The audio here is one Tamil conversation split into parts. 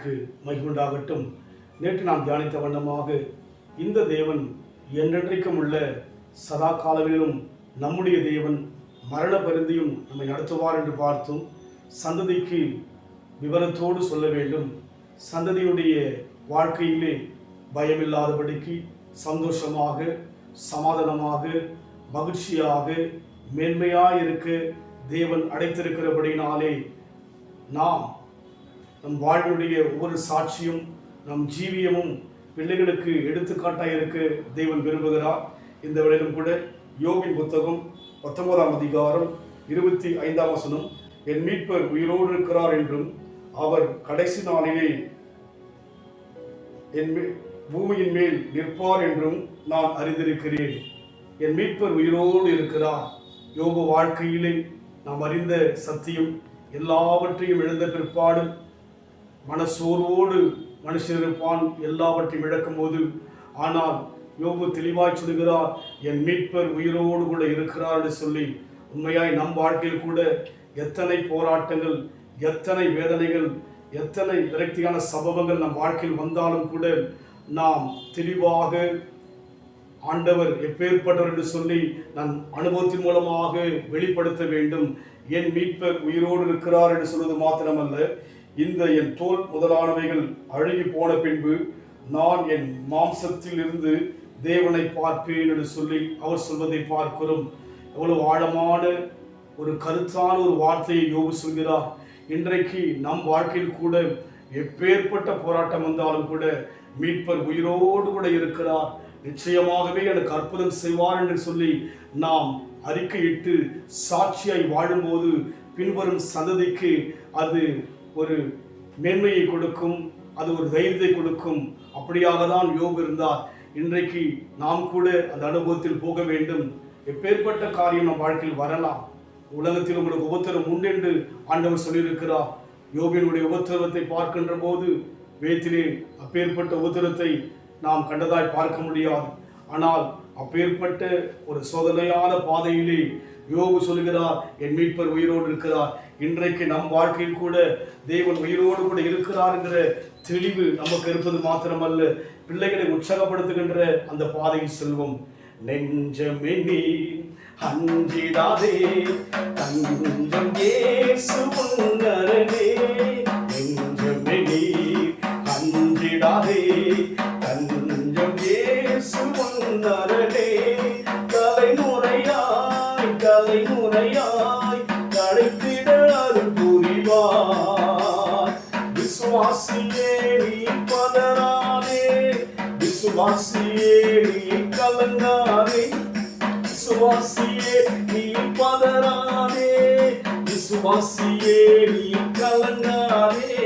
நாமத்திற்கு மகிழ்வுண்டாகட்டும். நேற்று நாம் தியானித்த வண்ணமாக இந்த தேவன் என்றென்றைக்கும் உள்ள சதா காலங்களிலும் நம்முடைய தேவன் மரண பரிந்தியும் நம்மை நடத்துவார் என்று பார்த்தோம். சந்ததிக்கு விவரத்தோடு சொல்ல வேண்டும். சந்ததியுடைய வாழ்க்கையிலே பயமில்லாதபடிக்கு சந்தோஷமாக, சமாதானமாக, மகிழ்ச்சியாக, மேன்மையாக இருக்க தேவன் அடைத்திருக்கிறபடினாலே நாம் நம் வாழ்வுடைய ஒவ்வொரு சாட்சியும், நம் ஜீவியமும் பிள்ளைகளுக்கு எடுத்துக்காட்டாக இருக்க தேவன் விரும்புகிறார். இந்த வேளையிலும் கூட யோபின் புத்தகம் 19ஆம் அதிகாரம் 25ஆம் வசனம், என் மீட்பர் உயிரோடு இருக்கிறார் என்றும் அவர் கடைசி நாளிலே என் பூமியின் மேல் நிற்பார் என்றும் நான் அறிந்திருக்கிறேன். என் மீட்பர் உயிரோடு இருக்கிறார். யோபு வாழ்க்கையிலே நாம் அறிந்த சத்தியம், எல்லாவற்றையும் இழந்த பிற்பாடு மனசோர்வோடு மனுஷன் இருப்பான், எல்லாவற்றையும் இழக்கும் போது. ஆனால் யோபு தெளிவாய் சொல்கிறார், என் மீட்பர் உயிரோடு கூட இருக்கிறார் என்று சொல்லி. உண்மையாய் நம் வாழ்க்கையில் கூட எத்தனை போராட்டங்கள், எத்தனை வேதனைகள், எத்தனை விரக்தியான சம்பவங்கள் நம் வாழ்க்கையில் வந்தாலும் கூட நாம் தெளிவாக ஆண்டவர் எப்பேற்பட்டவர் என்று சொல்லி நம் அனுபவத்தின் மூலமாக வெளிப்படுத்த வேண்டும். என் மீட்பர் உயிரோடு இருக்கிறார் என்று சொல்வது மாத்திரமல்ல, இந்த என் தோல் முதலானவைகள் அழுகி போன பின்பு நான் என் மாம்சத்தில் இருந்து தேவனை பார்ப்பேன் என்று சொல்லி அவர் சொல்வதை பார்க்கிறோம். எவ்வளவு ஆழமான ஒரு கருத்தான ஒரு வார்த்தையை யோபு சொல்கிறார். இன்றைக்கு நம் வாழ்க்கையில் கூட எப்பேற்பட்ட போராட்டம் வந்தாலும் கூட மீட்பர் உயிரோடு கூட இருக்கிறார், நிச்சயமாகவே எனக்கு அற்புதம் செய்வார் என்று சொல்லி நாம் அறிக்கையிட்டு சாட்சியாய் வாழும்போது பின்வரும் சந்ததிக்கு அது ஒரு மேன்மையை கொடுக்கும், அது ஒரு தைரியத்தை கொடுக்கும். அப்படியாக தான் யோபு இருந்தார். இன்றைக்கு நாம் கூட அந்த அனுபவத்தில் போக வேண்டும். எப்பேற்பட்ட காரியம் நம் வாழ்க்கையில் வரலாம். உலகத்தில் உங்களுக்கு உபத்திரம் உண்டு என்று ஆண்டவர் சொல்லியிருக்கிறார். யோபினுடைய உபத்திரவத்தை பார்க்கின்ற போது வேத்திலே அப்பேற்பட்ட உபத்திரத்தை நாம் கண்டதாய் பார்க்க முடியாது. ஆனால் அப்பேற்பட்ட ஒரு சோதனையான பாதையிலே யோபு சொல்கிறார், என் மீட்பர் உயிரோடு இருக்கிறார். இன்றைக்கு நம் வாழ்க்கையில் கூட தேவன் உயிரோடு கூட இருக்கிறார் என்கிற தெளிவு நமக்கு இருப்பது மாத்திரமல்ல, பிள்ளைகளை உற்சாகப்படுத்துகின்ற அந்த பாதையில் செல்வோம். நெஞ்சமே நீ அஞ்சிடாதே, தஞ்சம் இயேசு முன்னரே. நெஞ்சமே நீ அஞ்சிடாதே, தஞ்சம் இயேசு முன்னரே. தலைமுறையாய் தலைமுறையாய் கடைத்திட அருள் புரிவார். விசுவாசியே நீ பதறாதே, விசுவாசியே நீ கலங்காதே, விசுவாசியே நீ பதறாதே, விசுவாசியே நீ கலங்காதே.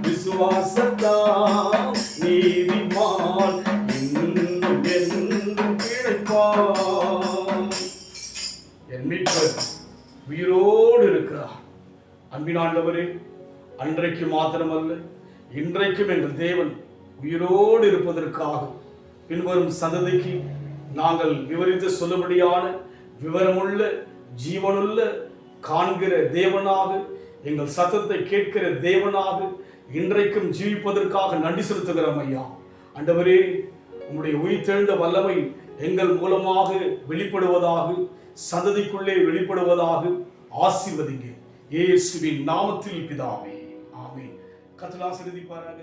விசுவாசத்தால் நீதிமான் இன்னும் என்றும் பிழைப்பான். என் மீட்பர் உயிரோடு இருக்கிறார். அன்பின் ஆண்டவரே, அன்றைக்கு மாத்திரமல்ல இன்றைக்கும் எங்கள் தேவன் உயிரோடு இருப்பதற்காக பின்வரும் சந்ததிக்கு நாங்கள் விவரித்து சொல்லும்படியான விவரமுள்ள, ஜீவனுள்ள, காண்கிற தேவனாக, எங்கள் சத்தத்தை கேட்கிற தேவனாக இன்றைக்கும் ஜீவிப்பதற்காக நன்றி செலுத்துகிறோம் ஐயா. ஆண்டவரே, உம்முடைய உயிர்த்தெழுந்த வல்லமை எங்கள் மூலமாக வெளிப்படுவதாக, சந்ததிக்குள்ளே வெளிப்படுவதாக ஆசீர்வதிங்க. இயேசுவின் நாமத்தில் பிதாவே, ஆமென். கர்த்தர் ஆசீர்வதிப்பாராக.